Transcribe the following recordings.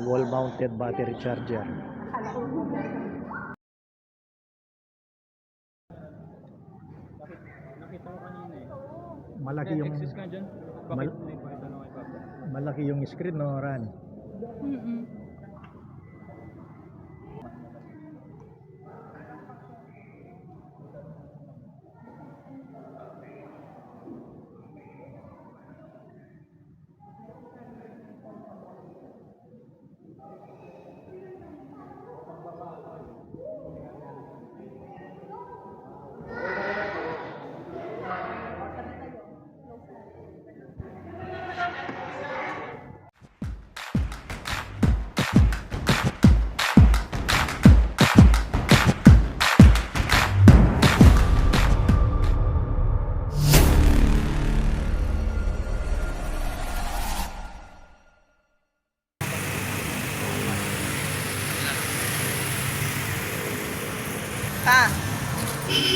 wall mounted battery charger. Nakita ko kanina eh. Malaki yung Access ka dyan. malaki yung screen, no, Ran?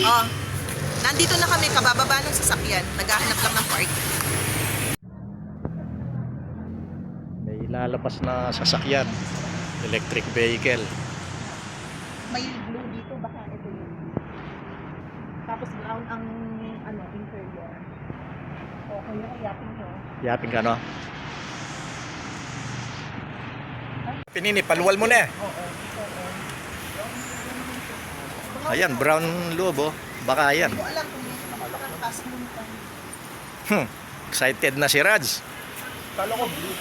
Oh, nandito na kami, kabababa ng sasakyan. Naghahanap lang ng park. May lalabas na sasakyan, electric vehicle. May blue dito, baka ito yun. Tapos brown ang interior. Okay na, yapin nyo. Yapin ka, no? Pinini, paluwal mo na. Oo. Ayan, brown loob, oh. Baka ayan. Hindi ko alam kung may makakapasok mo nito. Excited na si Raj. Kala ko blue.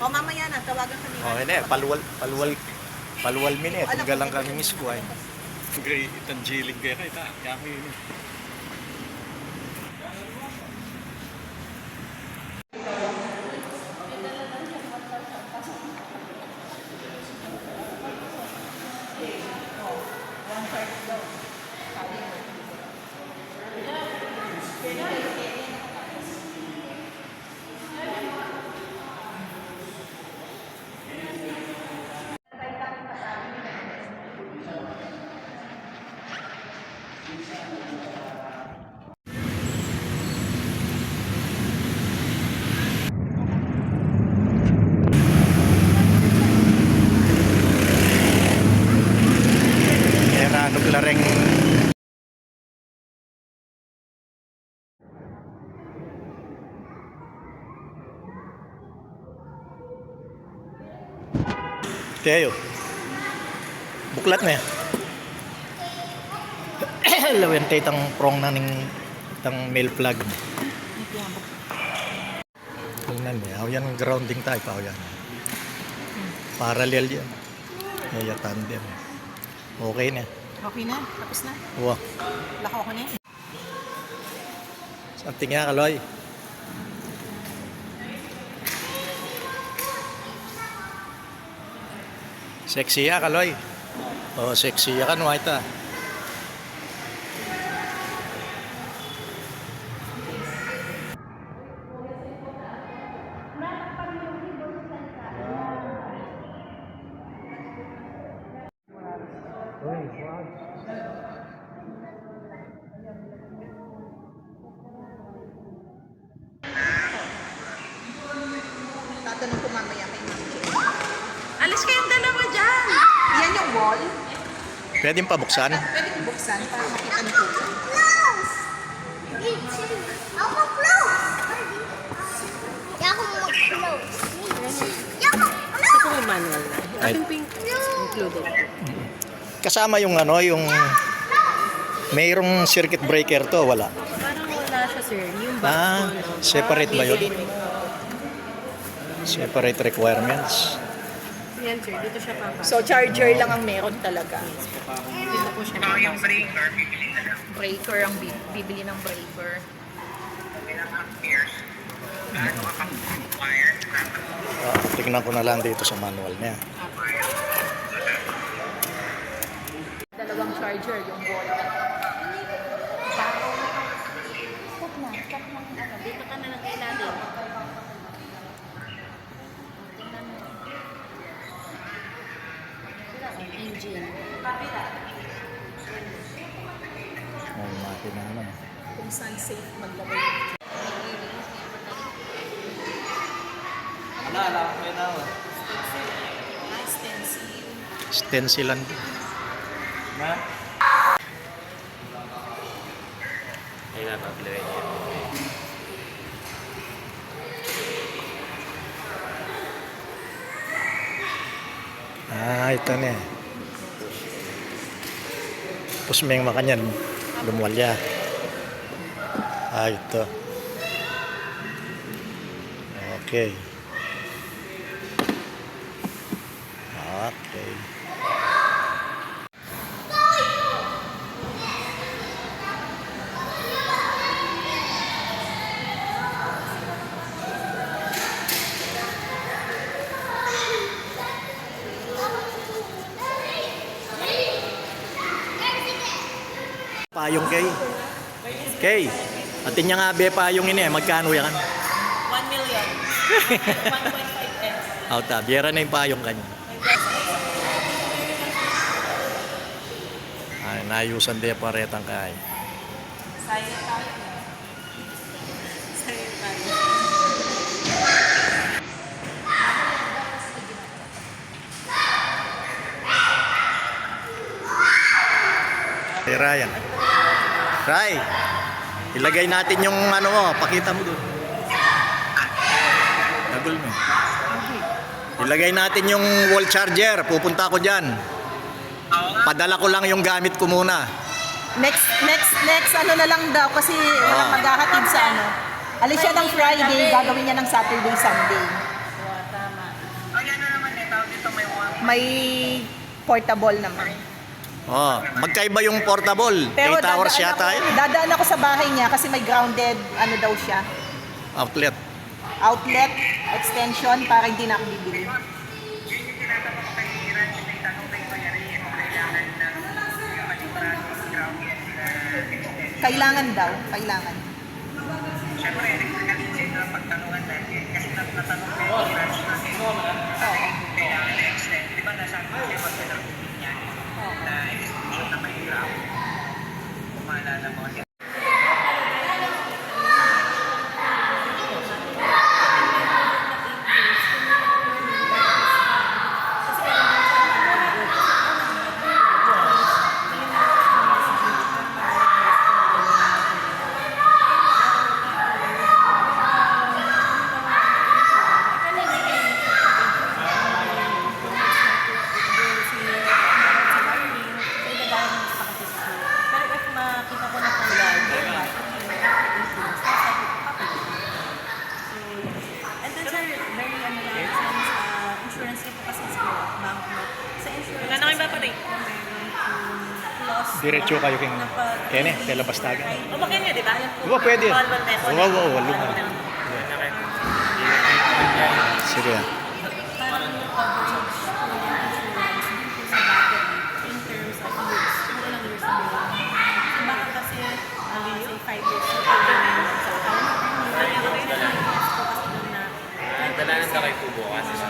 O mamaya na, tawagan kami. Okay na, paluwal minute. Tunggal lang kami mismo ay. Gray, itang jilig kaya kita. Kaya ko yun. Lareng Tayo. Buklat na. Lawen tay tang prong na ning tang mail plug. Tingnan niya, yan grounding tayo pa yan. Parallel yan. Kaya tandem. Okay na. Okay na? Tapos na? Wow. Lako ko na. Something nga, Kaloy. Sexy ya, Kaloy. Oh, sexy ya kan, Waita. Tatanong ko mamaya kay Ma'am Jane. Alis kayong dalawa dyan! Yan yung wall. Pwedeng pabuksan? Pwede kong buksan para makita niyo po. Close! Ako close! Ako mag-close. Ito po yung manual na. Ay. Ating pink included. Kasama yung ano, yung mayroong circuit breaker to, wala. Parang wala siya, sir. Yung box Ah, po, no? separate ba yun? Bibilin mo. Separate requirements. Yan, sir. Dito siya papasok. So, charger lang ang meron talaga. Dito po siya papasok. Breaker ang bibili ng breaker. Tingnan ko na lang dito sa manual niya. Dalawang charger, yung wall. Dito ka na lang kay natin. Engine. May makina na. Kung saan safe maglagay. Stencilan. Ayun na, papilawin niya. Ito na. Tapos may makanyan. Lumwalya. Ito. Okay. Okay. Payong kay. Kay. Atin niya nga be payong ini magkano yan? 1 million. 1.5 M. Auta, biyera na yung payong kanya. Ay, nayusan din pa retang kay. Sayang tayo. Sayang tayo. Hey, Ryan. Ray, ilagay natin yung ano mo, pakita mo doon. Nagul mo. Ilagay natin yung wall charger, pupunta ako dyan. Padala ko lang yung gamit ko muna. Next ano na lang daw kasi walang maghahatid sa ano. Alis siya ng Friday, gagawin niya ng Saturday, Sunday. Tama. May portable naman. Oh, magkaiba yung portable. 8 hours yata yun. Dadaan ako sa bahay niya kasi may grounded ano daw siya. Outlet. Outlet, extension para hindi na ako bibili. Kailangan daw, kailangan. Siyempre, nagkakalisin na pagtanungan natin kasi natanong ko yung kailangan na extend. Di ba nasabi ko kayo magtanong niya na extension na may ground? Kung maalala mo. Diretso kayo kay Kene, kay Labastagan. O bakit nga, di ba? Oo, pwede. Bawal peso. Oo, walo. Sige. Parang yung coverage ko ng insurance din po sa battery in terms of years. Kung ilang years na yun. So baka kasi, say 5 years na po yun sa account. Kaya ako yun ang yes ko kasi doon na Dalanan ka kay Kubo kasi sa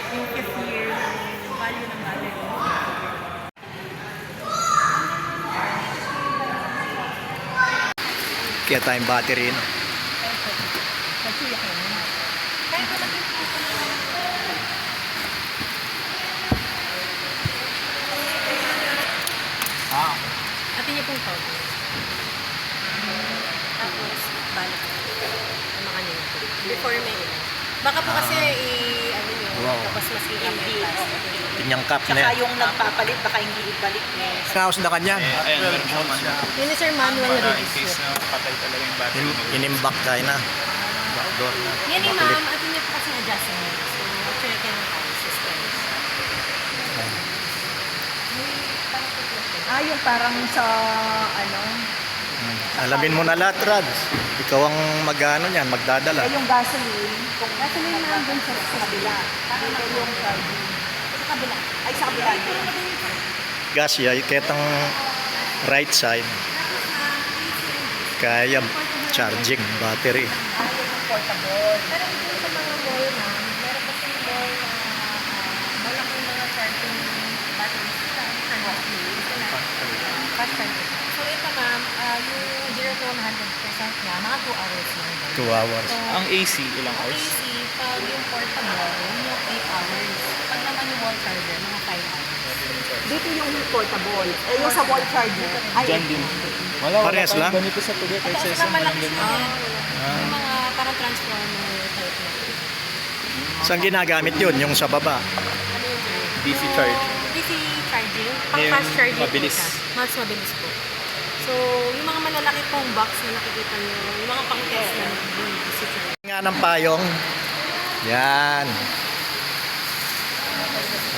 yung 5th year ng value ng battery. Kaya tayong battery, no? Kasi ako naman. Kaya ko lang Atin niya pong powder. Tapos, balik. Ang mga kanina po. Before may ilan. Baka po kasi ano yun, Wow. tapos mas i-hindi. Tinyang cup na Tsaka yan. yung nagpapalit, baka hindi ibalik eh. Kaos na kanyan. Ayan, meron siya manual. Yun is sir, manual In release. case na patay talaga yung battery. Inimbak tayo na. Backdoor na. Yan eh ma'am, atin niya po kasi adjustment. So, check yung power system. Yung parang sa, ano, Alamin mo na lahat, Rads. Ikaw ang mag-ano niyan, magdadala. yung gasoline, kung gasoline na doon sa kabila. Dito yung charging. Sa kabila. Ay, sa kabila. Gas ya, ketang right side. Kaya charging battery. Yung portable. Pero dito sa mga mall, ma'am, meron kasi mall na malaking mga charging batteries sila. Fast charging. So ito ma'am, yung 0 to 100% niya, mga 2 hours lang. 2 hours. So, Ang AC, ilang ang hours? AC, Pag yung portable, yung 8 hours. Pag naman yung wall charger, mga 5 hours. Dito yung portable. Eh, yung sa wall charger. Ay, Diyan din. Wala Parehas lang? ganito sa tuloy kahit sa Kasi isang malaki walang siya. ganyan. Yung mga parang transformer type na. Saan ginagamit yun? Yung sa baba. Ano yun, sir? DC charge. DC charging. Pang Yung fast charging mabilis. po siya. Mas mabilis po. So, yung mga malalaki pong box na nakikita nyo, yung mga pang test na yung DC charging. Nga ng payong. Yan.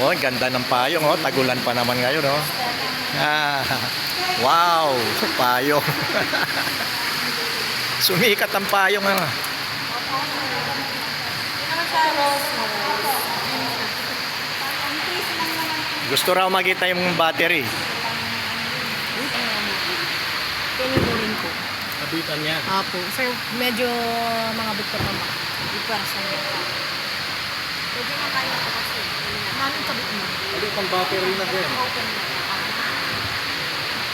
Oh, ganda ng payong. Oh, tagulan pa naman ngayon. Oh. Ah, wow, payong. Sumikat ang payong. Ano. Hindi naman siya rose. Gusto raw makita yung battery. Pinigurin ko. Kabitan niya. Apo. Sir, medyo mga bukto pa ba? Iparas na niya. Pwede na kaya ko kasi. Namin kabit mo. Ano pang battery na din? Open na.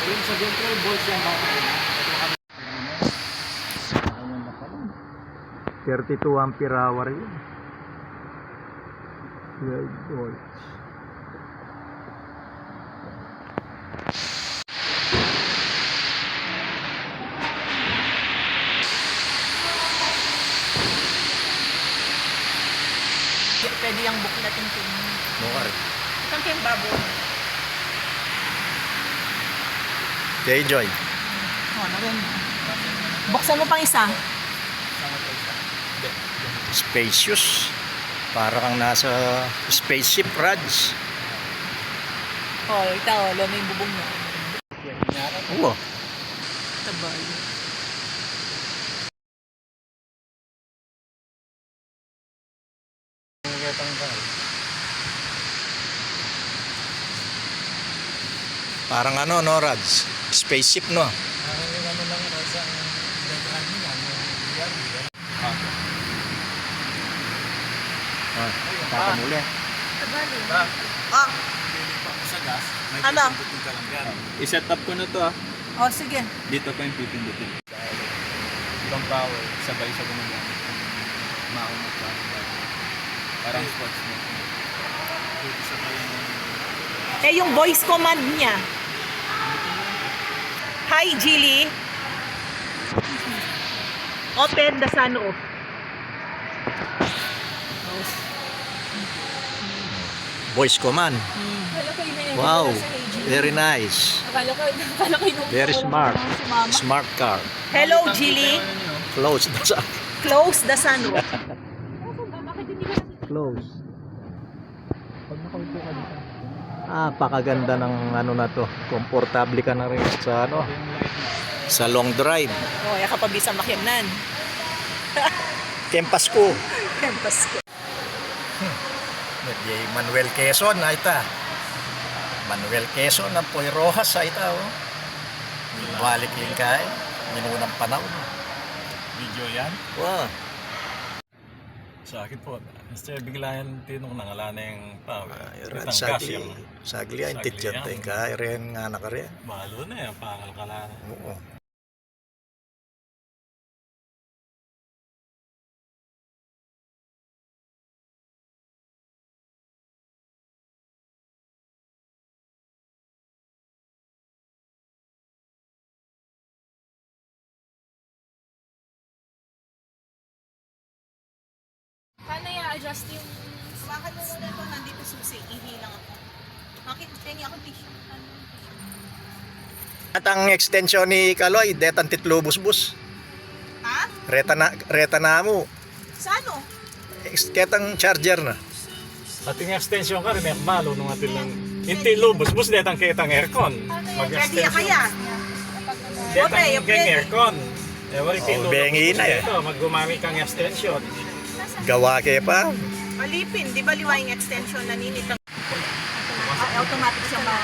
Yung sa 12 volts yung battery na. 32 ampere hour yun. 12 volts. pwede yung buklatin ko. Mukha. Saan kayong baboy? Kay Joy. Oh, naganda. Buksan mo pang isa. Spacious. Para kang nasa spaceship, Raj. Oh, ito, lalo yung bubong mo. Oo. Tabal. Parang ano, no, Raj? Spaceship, no? Ah, kakamuli. Ah, Sa gas, may Ano? pipindutin ka lang yan. I-set up ko na to ah. oh, sige. Dito ko yung pipindutin. Ibang power, sabay sa gumagamit. Maunat ka. Parang sports mo. Dito sabay yung... Eh, yung voice command niya. Hi, Jilly. Open the sunroof. Voice command. Wow. Very nice. Very smart. Smart car. Hello, Jilly. Close. Close the sunroof. Close. Pakaganda ng ano na to. Komportable ka na rin sa ano, sa long drive. Oh, yaka pa bisa makiamnan. Kempas ko. Campus ko. Di Manuel Quezon na ita. Manuel Quezon ng Poy Rojas sa ita. Oh. Balik yung kay. Minunang panahon. Video yan? Wow. Sa akin po, Mr. Biglayan tinong nangala na yung Iran sagli ang tityan tayong kay. Ren nga na ka rin. Mahalo na yan, pangal ka lang. Oo. Paano i-adjust yung... Bakit mo muna ito? Nandito susi. Ihi lang ako. Bakit? Pengi ako tissue. At ang extension ni Kaloy, detan titlubus-bus. Ha? Reta na mo. Sa ano? Ketang charger na. Ating extension ka rin, malo nung atin lang. Hindi lubos, bus detang kitang aircon. Pwede ya kaya? Detang Okay, kang pwede. aircon. Wari Oh, bengi na eh. Ito, maggumamit kang extension. Gawa kaya pa. Malipin. Di ba liwa yung extension na ninit? Automatic siya ba?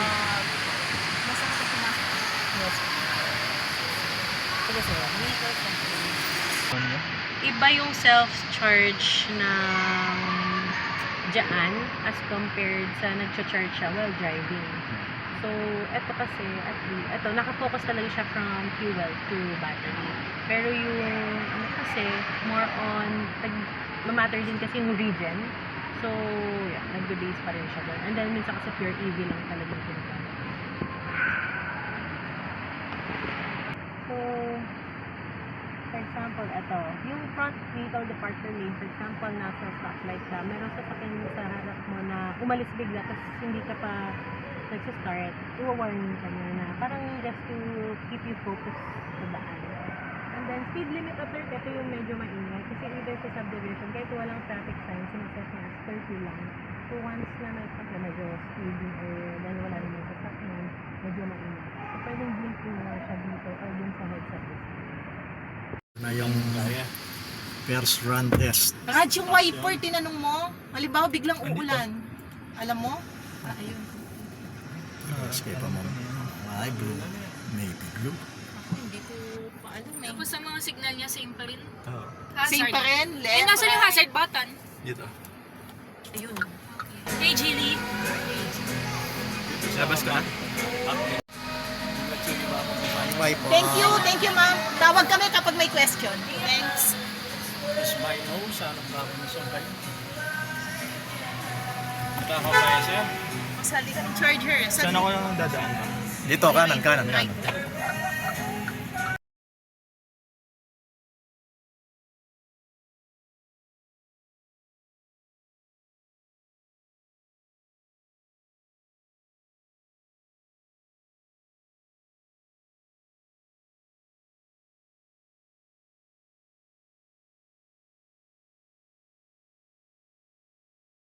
Iba yung self-charge ng dyan as compared sa nag-charge siya while driving. So, eto kasi, at least, eto, nakafocus talaga siya from fuel to battery. Pero yung, ano kasi, more on, ma-matter din kasi yung region. So, yeah, nagbe-base pa rin siya doon. And then, minsan kasi pure EV lang talaga ginagamit. So, for example, ito, yung front vehicle departure lane, for example, nasa stoplight ka, meron sasakyan sa harap mo na umalis bigla, tapos hindi ka pa nagsa-start, iwa-warning ka niya na parang just to keep you focused sa daan. And then, speed limit at 30, ito yung medyo maingay. Kasi either sa subdivision, kahit walang traffic sign, sinaset niya as 30 lang. So, once na may medyo speeding or dahil wala naman sa sasakyan, medyo maingay. So, pwedeng blinking mo siya dito or dun sa headset display. Na yung first run test. Rad, yung wiper, tinanong mo? Halimbawa, biglang uulan. Alam mo? Ayun. Escape mo. Ay, blue. Maybe blue. Hindi ko pa alam eh. Tapos sa mga signal niya, same pa rin. Same pa rin, left, Eh, nasa yung right. hazard button? Dito. Ayun. Hey, Jilly. Labas ka? Bye po. Thank you ma'am. Tawag kami kapag may question. Thanks. Is my nose, anong kamunisyon kayo? Ito ako kaya sa'yo. Masali ka ng charger. Saan ako nang dadaan? Dito, kanan. Right.